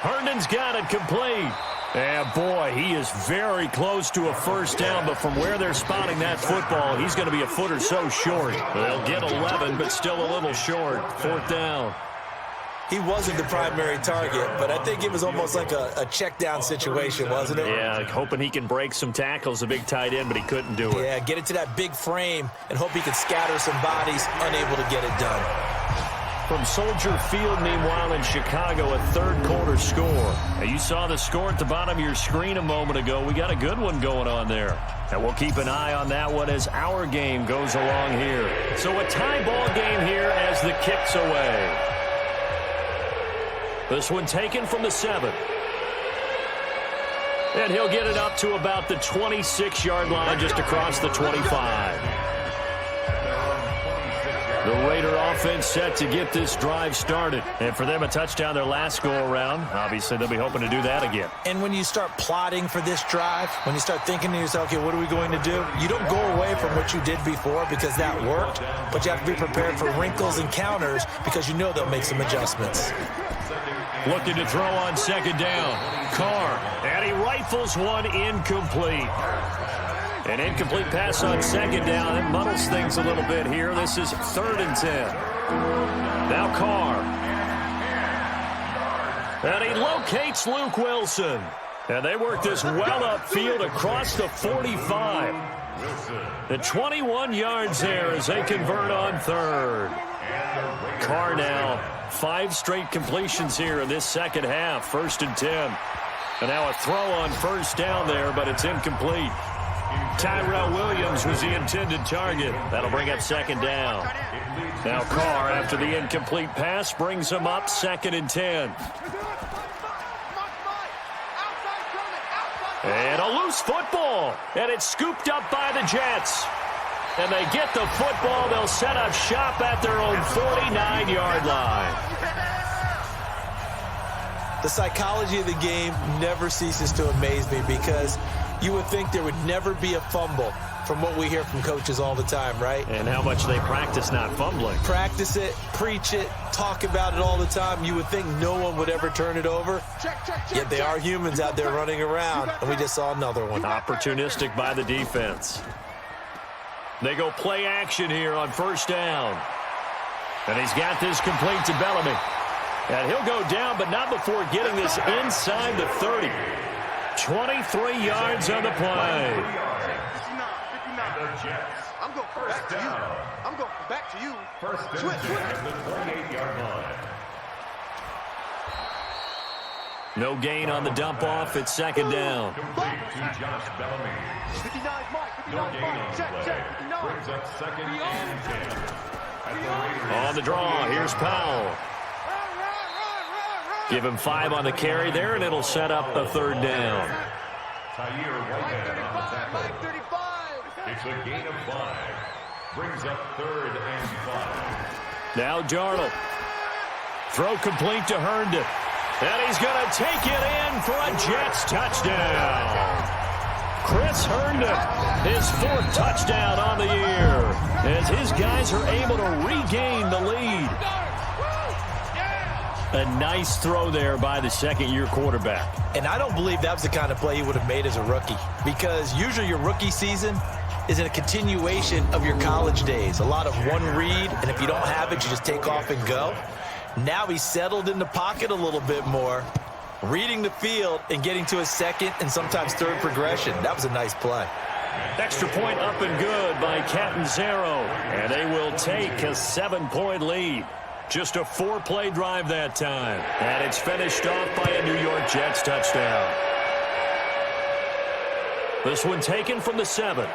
Herndon's got it complete. And boy, he is very close to a 1st down, but from where they're spotting that football, he's going to be a foot or so short. They'll get 11, but still a little short. 4th down. He wasn't the primary target, but I think it was almost like a check down situation, wasn't it? Yeah, hoping he can break some tackles, a big tight end, but he couldn't do it. Yeah, get it to that big frame and hope he can scatter some bodies, unable to get it done. From Soldier Field, meanwhile, in Chicago, a 3rd quarter score. Now, you saw the score at the bottom of your screen a moment ago. We got a good one going on there. And we'll keep an eye on that one as our game goes along here. So a tie ball game here as the kick's away. This one taken from the 7. And he'll get it up to about the 26-yard line just across the 25. The Raider offense set to get this drive started. And for them, a touchdown their last go-around. Obviously, they'll be hoping to do that again. And when you start plotting for this drive, when you start thinking to yourself, okay, what are we going to do? You don't go away from what you did before because that worked, but you have to be prepared for wrinkles and counters because you know they'll make some adjustments. Looking to throw on 2nd down. Carr, and he rifles one incomplete. An incomplete pass on 2nd down. It muddles things a little bit here. This is 3rd and 10. Now Carr. And he locates Luke Wilson. And they work this well upfield across the 45. The 21 yards there as they convert on third. Carr now 5 straight completions here in this second half. 1st and 10. And now a throw on first down there, but it's incomplete. Tyrell Williams was the intended target. That'll bring up 2nd down. Now Carr, after the incomplete pass, brings him up 2nd and 10. And a loose football. And it's scooped up by the Jets. And they get the football. They'll set up shop at their own 49-yard line. The psychology of the game never ceases to amaze me because you would think there would never be a fumble from what we hear from coaches all the time, right? And how much they practice not fumbling. Practice it, preach it, talk about it all the time. You would think no one would ever turn it over. Yet they are humans out there running around, and we just saw another one. Opportunistic by the defense. They go play action here on 1st down. And he's got this complete to Bellamy. And he'll go down, but not before getting this inside the 30. 23 yards on the play. I'm going back to you. I'm going back to you. First and 10 at the 28-yard line. No gain on the dump off. It's 2nd down. Complete to Josh Bellamy. 59 Mike. No 59 gain on Mike. the Check, play. check. 59. Brings up 2nd and 10. At the Raiders' On the draw, here's Powell. Give him 5 on the carry there, and it'll set up a 3rd down. Tahir Whitehead on the tackle. Mike 35. It's a gain of 5. Brings up 3rd and 5. Now Darnold. Throw complete to Herndon. And he's going to take it in for a Jets touchdown. Chris Herndon, his 4th touchdown on the year, as his guys are able to regain the lead. A nice throw there by the 2nd-year quarterback. And I don't believe that was the kind of play he would have made as a rookie, because usually your rookie season is a continuation of your college days. A lot of one read, and if you don't have it, you just take off and go. Now he's settled in the pocket a little bit more, reading the field and getting to his 2nd and sometimes 3rd progression. That was a nice play. Extra point up and good by Catanzaro, and they will take a 7-point lead. Just a 4-play drive that time, and it's finished off by a New York Jets touchdown. This one taken from the 7.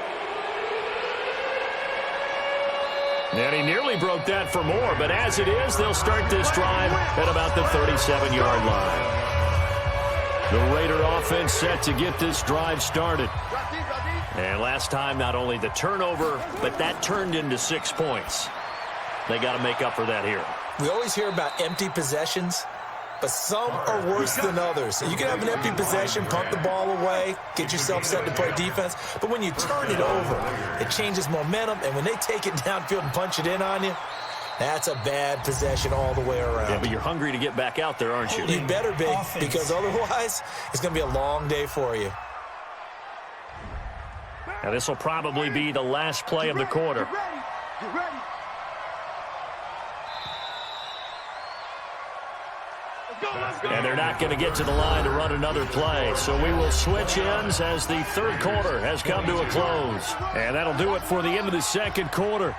And he nearly broke that for more, but as it is, they'll start this drive at about the 37-yard line. The Raider offense set to get this drive started. And last time, not only the turnover, but that turned into 6 points. They got to make up for that here. We always hear about empty possessions, but some are worse than others. You can have an empty possession, punt the ball away, get yourself set to play defense, but when you turn it over, it changes momentum, and when they take it downfield and punch it in on you, that's a bad possession all the way around. Yeah, but you're hungry to get back out there, aren't you? You better be, because otherwise, it's going to be a long day for you. Now, this will probably be the last play of the quarter. Get ready. And they're not going to get to the line to run another play. So we will switch ends as the 3rd quarter has come to a close. And that'll do it for the end of the 2nd quarter.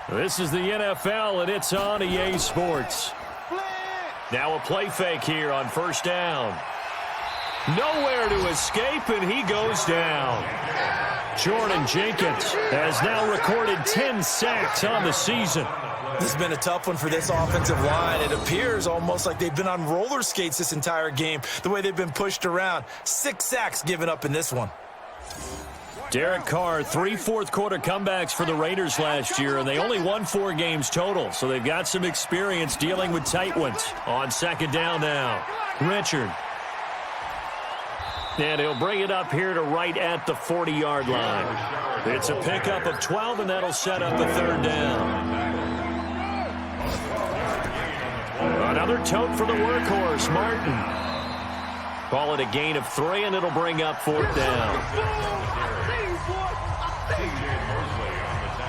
This is the NFL, and it's on EA Sports. Now a play fake here on 1st down. Nowhere to escape, and he goes down. Jordan Jenkins has now recorded 10 sacks on the season. This has been a tough one for this offensive line. It appears almost like they've been on roller skates this entire game, the way they've been pushed around. 6 sacks given up in this one. Derek Carr, 3 fourth-quarter comebacks for the Raiders last year, and they only won 4 games total, so they've got some experience dealing with tight ones. On 2nd down now, Richard. And he'll bring it up here to right at the 40-yard line. It's a pickup of 12, and that'll set up a 3rd down. Another tote for the workhorse, Martin. Call it a gain of 3, and it'll bring up 4th down.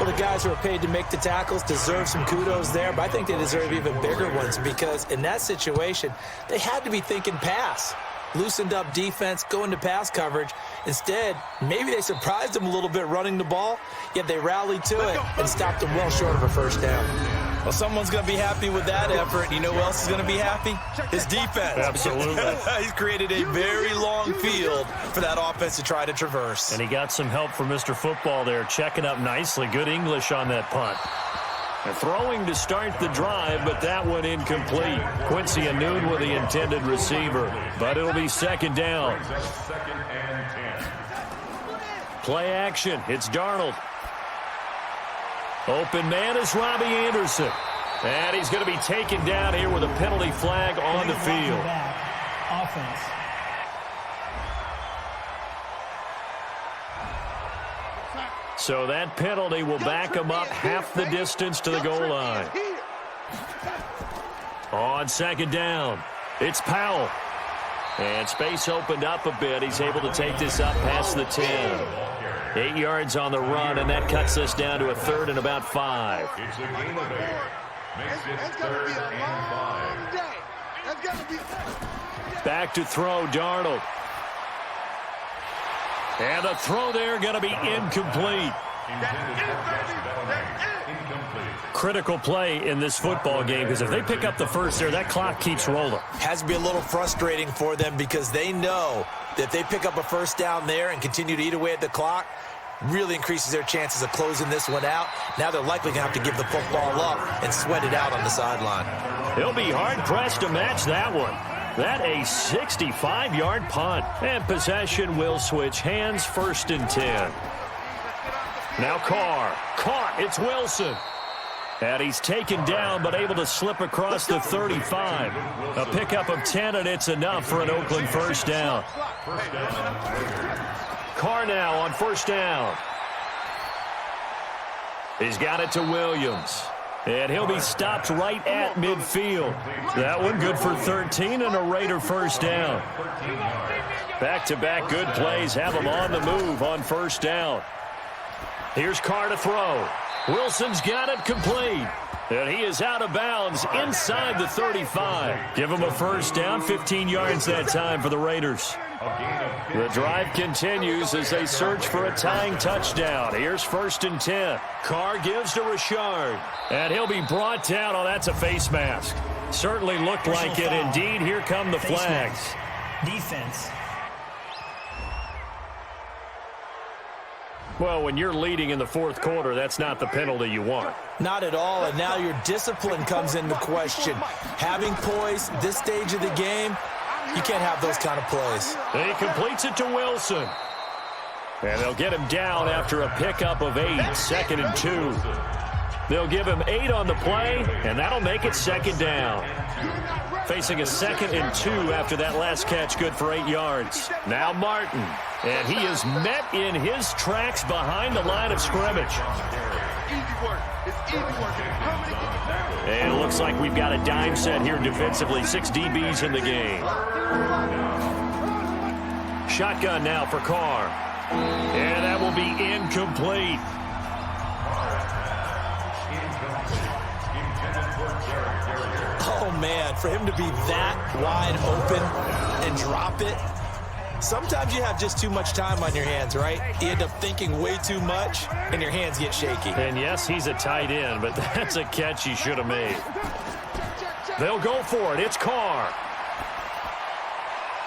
couple of guys who are paid to make the tackles deserve some kudos there, but I think they deserve even bigger ones because in that situation, they had to be thinking pass. Loosened up defense, going to pass coverage. Instead, maybe they surprised them a little bit running the ball, yet they rallied to it and stopped them well short of a first down. Well, someone's going to be happy with that effort. You know who else is going to be happy? His defense. Absolutely. He's created a very long field for that offense to try to traverse. And he got some help from Mr. Football there, checking up nicely. Good English on that punt. And throwing to start the drive, but that one incomplete. Quincy Anoon with the intended receiver, but it'll be second down. Second and 10. Play action. It's Darnold. Open man is Robbie Anderson. And he's going to be taken down here with a penalty flag on the field. Offense. So that penalty will back him up half the distance to the goal line. On second down, it's Powell. And space opened up a bit. He's able to take this up past the 10. 8 yards on the run, and that cuts us down to a third and about 5. It's a gain of 8. Makes it third and 5. Back to throw, Darnold. And the throw there going to be incomplete. Critical play in this football game because if they pick up the first there, that clock keeps rolling. Has to be a little frustrating for them because they know that if they pick up a first down there and continue to eat away at the clock, really increases their chances of closing this one out. Now they're likely going to have to give the football up and sweat it out on the sideline. He'll be hard-pressed to match that one. That a 65-yard punt. And possession will switch hands, first and 10. Now Carr. Caught. It's Wilson. And he's taken down but able to slip across the 35. A pickup of 10, and it's enough for an Oakland first down. Carr now on first down. He's got it to Williams. And he'll be stopped right at midfield. That one good for 13 and a Raider first down. Back-to-back good plays have him on the move on first down. Here's Carr to throw. Wilson's got it complete. And he is out of bounds inside the 35. Give him a first down, 15 yards that time for the Raiders. The drive continues as they search for a tying touchdown. Here's first and 10. Carr gives to Richard. And he'll be brought down. Oh, that's a face mask. Certainly looked like it. Indeed, here come the flags. Defense. Well, when you're leading in the fourth quarter, that's not the penalty you want. Not at all, and now your discipline comes into question. Having poise this stage of the game, you can't have those kind of plays. He completes it to Wilson. And they'll get him down after a pickup of 8, second and 2. They'll give him 8 on the play, and that'll make it second down. Facing a second and 2 after that last catch, good for 8 yards. Now Martin, and he is met in his tracks behind the line of scrimmage. And it looks like we've got a dime set here defensively. 6 DBs in the game. Shotgun now for Carr. And that will be incomplete. Oh, man, for him to be that wide open and drop it. Sometimes you have just too much time on your hands, right? You end up thinking way too much, and your hands get shaky. And yes, he's a tight end, but that's a catch he should have made. They'll go for it. It's Carr.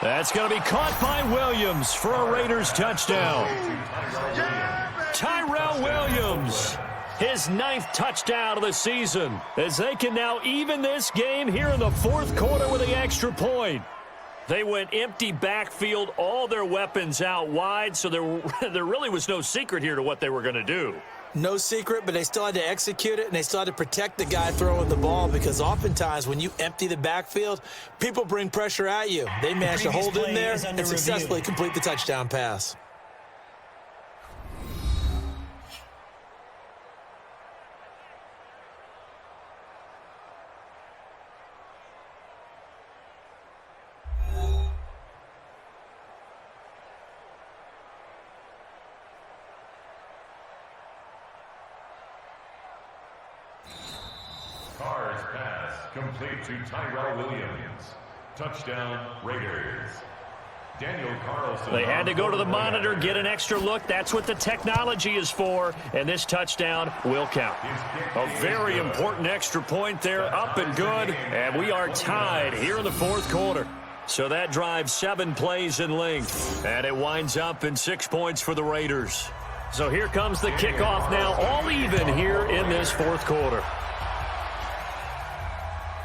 That's going to be caught by Williams for a Raiders touchdown. Tyrell Williams, his 9th touchdown of the season, as they can now even this game here in the fourth quarter with the extra point. They went empty backfield, all their weapons out wide, so there really was no secret here to what they were going to do. No secret, but they still had to execute it, and they still had to protect the guy throwing the ball because oftentimes when you empty the backfield, people bring pressure at you. They managed to hold in there and successfully complete the touchdown pass. Carr's pass complete to Tyrell Williams. Touchdown, Raiders. Daniel Carlson. They had to go to the monitor, get an extra look. That's what the technology is for, and this touchdown will count. A very important extra point there, up and good, and we are tied here in the fourth quarter. So that drives 7 plays in length, and it winds up in 6 points for the Raiders. So here comes the kickoff now, all even here in this fourth quarter.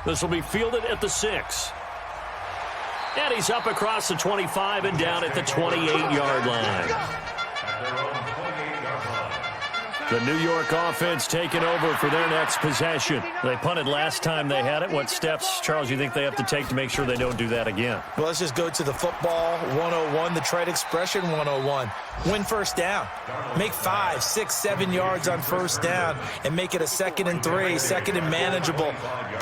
This will be fielded at the 6. And he's up across the 25 and down at the 28-yard line. The New York offense taking over for their next possession. They punted last time they had it. What steps, Charles, you think they have to take to make sure they don't do that again? Well, let's just go to the football 101, the trade expression 101. Win first down. Make 5, 6, 7 yards on first down and make it a 2nd and 3, 2nd and manageable.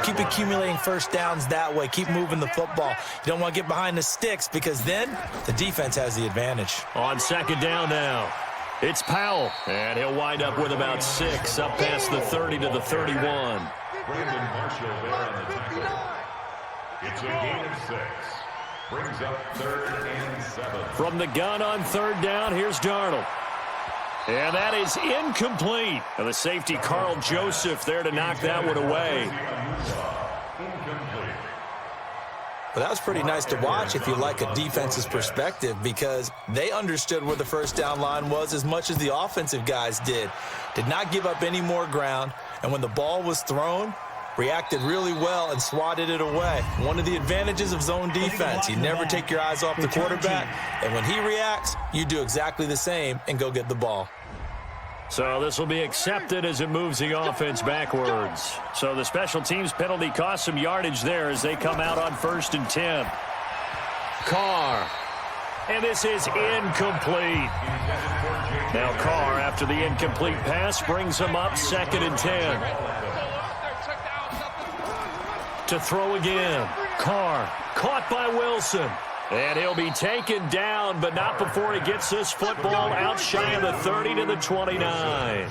Keep accumulating first downs that way. Keep moving the football. You don't want to get behind the sticks because then the defense has the advantage. On 2nd down now. It's Powell, and he'll wind up with about 6, up past the 30 to the 31. Brandon Marshall there on the tackle. It's a gain of 6. Brings up 3rd and 7. From the gun on 3rd down, here's Darnold. And that is incomplete. And the safety, Carl Joseph, there to knock that one away. Incomplete. But that was pretty nice to watch if you like a defense's perspective because they understood where the first down line was as much as the offensive guys did. Did not give up any more ground, and when the ball was thrown, reacted really well and swatted it away. One of the advantages of zone defense, you never take your eyes off the quarterback, and when he reacts, you do exactly the same and go get the ball. So this will be accepted as it moves the offense backwards. So the special teams penalty cost some yardage there as they come out on 1st and 10. Carr. And this is incomplete. Now Carr, after the incomplete pass, brings him up 2nd and 10. To throw again. Carr caught by Wilson. And he'll be taken down, but not before he gets this football out shy of the 30 to the 29.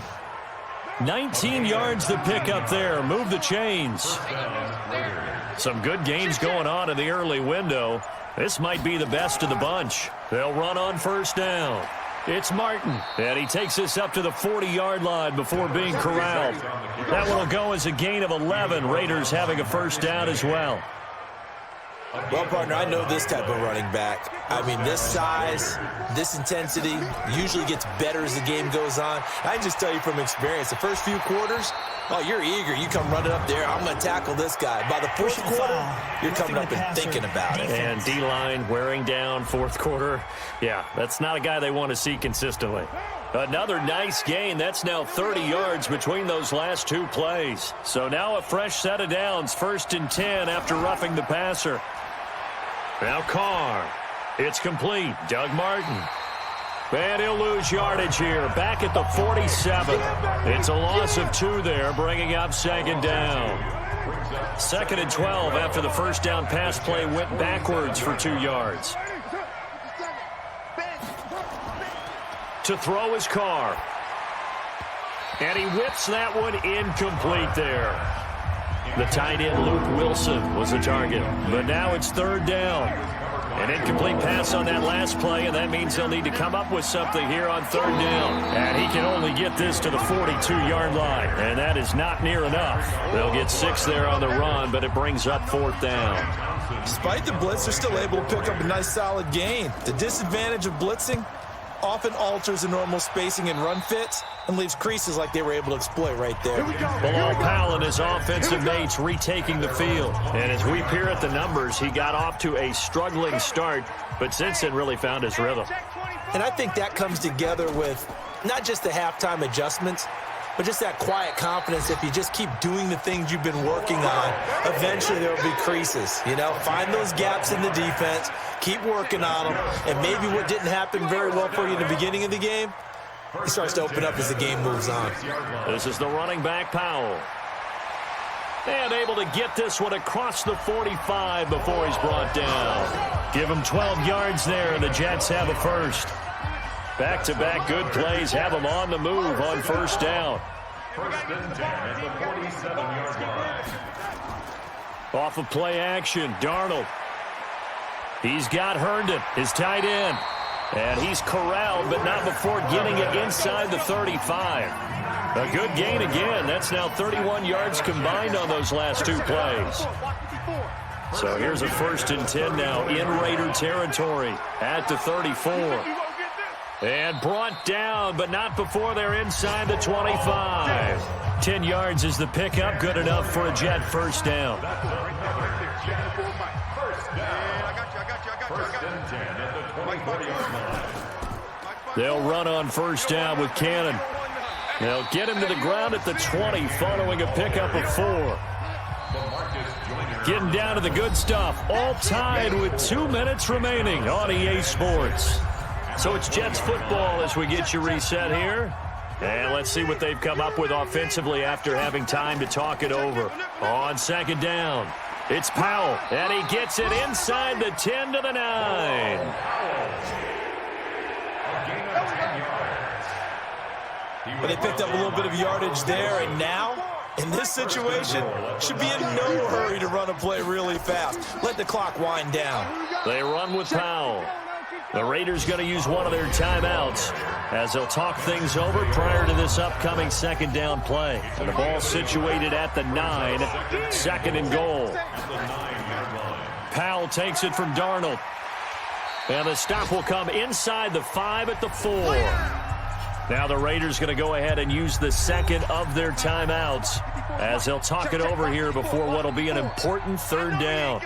19 yards to pick up there. Move the chains. Some good gains going on in the early window. This might be the best of the bunch. They'll run on 1st down. It's Martin, and he takes this up to the 40-yard line before being corralled. That one will go as a gain of 11. Raiders having a 1st down as well. Well, partner, I know this type of running back. I mean, this size, this intensity usually gets better as the game goes on. I can just tell you from experience, the first few quarters, oh, you're eager. You come running up there. I'm going to tackle this guy. By the 4th quarter, you're coming up and thinking about it. And D-line wearing down 4th quarter. Yeah, that's not a guy they want to see consistently. Another nice gain. That's now 30 yards between those last 2 plays. So now a fresh set of downs. 1st and 10 after roughing the passer. Now Carr. It's complete. Doug Martin. And he'll lose yardage here. Back at the 47. It's a loss of 2 there, bringing up 2nd down. 2nd and 12 after the 1st down pass play went backwards for 2 yards. To throw is Carr. And he whips that one incomplete there. The tight end, Luke Wilson, was the target. But now it's 3rd down. An incomplete pass on that last play, and that means they'll need to come up with something here on 3rd down. And he can only get this to the 42-yard line, and that is not near enough. They'll get 6 there on the run, but it brings up 4th down. Despite the blitz, they're still able to pick up a nice solid gain. The disadvantage of blitzing often alters the normal spacing and run fits and leaves creases like they were able to exploit right there. Bilal Powell and his offensive mates retaking the field. And as we peer at the numbers, he got off to a struggling start, but since then really found his rhythm. And I think that comes together with not just the halftime adjustments, but just that quiet confidence. If you just keep doing the things you've been working on, eventually there will be creases. You know, find those gaps in the defense, keep working on them, and maybe what didn't happen very well for you in the beginning of the game, it starts to open up as the game moves on. This is the running back, Powell. And able to get this one across the 45 before he's brought down. Give him 12 yards there, and the Jets have a 1st. Back-to-back good plays have them on the move on 1st down. 1st and 10 at the 47-yard line. Off of play action, Darnold. He's got Herndon, his tight end. And he's corralled, but not before getting it inside the 35. A good gain again. That's now 31 yards combined on those last two plays. So here's a 1st and 10 now in Raider territory at the 34. And brought down, but not before they're inside the 25. 10 yards is the pickup, good enough for a Jet first down. They'll run on first down with Cannon. They'll get him to the ground at the 20 following a pickup of 4. Getting down to the good stuff. All tied with 2 minutes remaining on EA Sports. So it's Jets football as we get you reset here. And let's see what they've come up with offensively after having time to talk it over. On 2nd down, it's Powell. And he gets it inside the 10 to the 9. But they picked up a little bit of yardage there, and now, in this situation, should be in no hurry to run a play really fast. Let the clock wind down. They run with Powell. The Raiders going to use one of their timeouts as they'll talk things over prior to this upcoming 2nd down play. And the ball situated at the 9, 2nd and goal. Powell takes it from Darnold. And the stop will come inside the 5 at the 4. Now the Raiders going to go ahead and use the 2nd of their timeouts as they'll talk it over here before what will be an important 3rd down.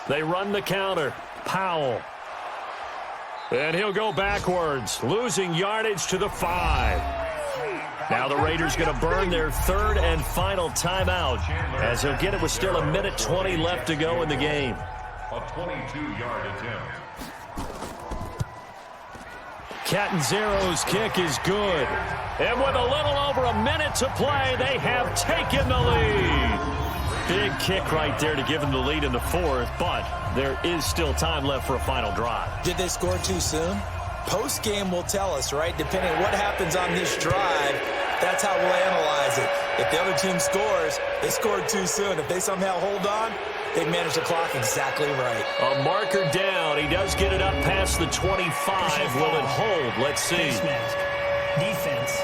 They run the counter. Powell. And he'll go backwards, losing yardage to the 5. Now the Raiders going to burn their 3rd and final timeout as he'll get it with still 1:20 left to go in the game. A 22-yard attempt. Catanzaro's kick is good. And with a little over a minute to play, they have taken the lead. Big kick right there to give them the lead in the 4th, but there is still time left for a final drive. Did they score too soon? Post-game will tell us, right? Depending on what happens on this drive, that's how we'll analyze it. If the other team scores, they scored too soon. If they somehow hold on, they manage the clock exactly right. A marker down. He does get it up past the 25. Will it hold? Let's see. Face mask. Defense.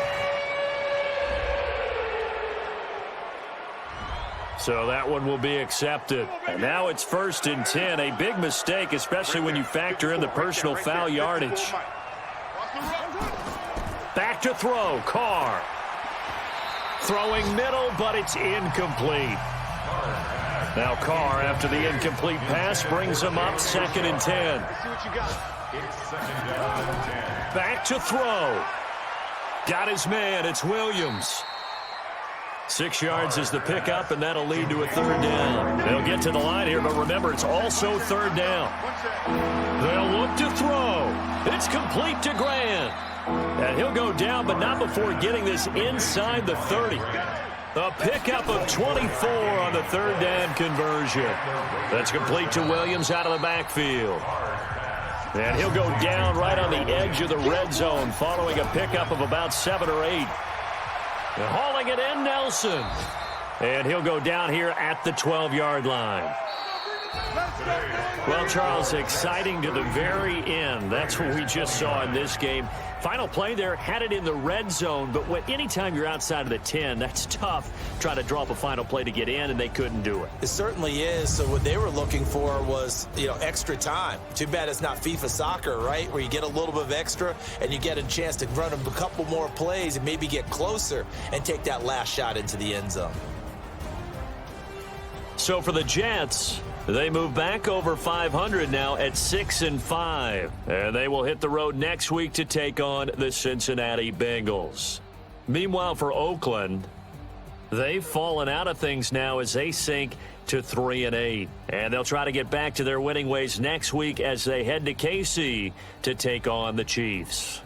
So that one will be accepted. And now it's 1st and 10. A big mistake, especially when you factor in the personal foul yardage. Back to throw. Carr. Throwing middle, but it's incomplete. Now Carr, after the incomplete pass, brings him up 2nd and 10. Back to throw. Got his man. It's Williams. 6 yards is the pickup, and that'll lead to a 3rd down. They'll get to the line here, but remember, it's also 3rd down. They'll look to throw. It's complete to Grant. And he'll go down, but not before getting this inside the 30. A pickup of 24 on the 3rd down conversion. That's complete to Williams out of the backfield. And he'll go down right on the edge of the red zone following a pickup of about 7 or 8. And hauling it in, Nelson. And he'll go down here at the 12-yard line. Well, Charles, exciting to the very end. That's what we just saw in this game. Final play there, had it in the red zone, but anytime you're outside of the 10, that's tough trying to draw up a final play to get in, and they couldn't do it. It certainly is. So what they were looking for was, extra time. Too bad it's not FIFA soccer, right, where you get a little bit of extra and you get a chance to run a couple more plays and maybe get closer and take that last shot into the end zone. So for the Jets, they move back over 500 now at 6-5. And they will hit the road next week to take on the Cincinnati Bengals. Meanwhile, for Oakland, they've fallen out of things now as they sink to 3-8. And they'll try to get back to their winning ways next week as they head to KC to take on the Chiefs.